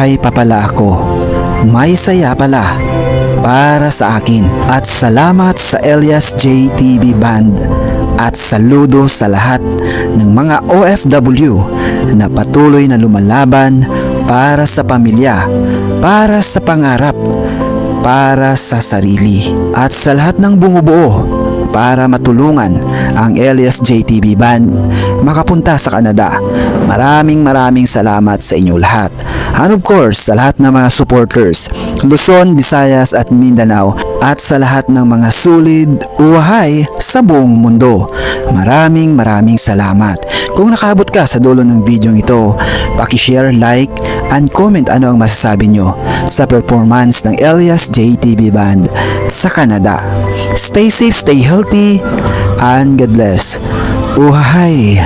buhay pa pala ako. May saya pala para sa akin. At salamat sa Elias JTV Band. At saludo sa lahat ng mga OFW na patuloy na lumalaban para sa pamilya, para sa pangarap, para sa sarili. At sa lahat ng bumubuo para matulungan ang Elias JTV Band makapunta sa Canada. Maraming salamat sa inyo lahat. And of course, sa lahat ng mga supporters, Luzon, Visayas at Mindanao, at sa lahat ng mga sulid uhay sa buong mundo. Maraming salamat. Kung nakaabot ka sa dulo ng video ito, paki-share, like, and comment ano ang masasabi nyo sa performance ng Elias JTV Band sa Canada. Stay safe, stay healthy, and God bless. Uhay!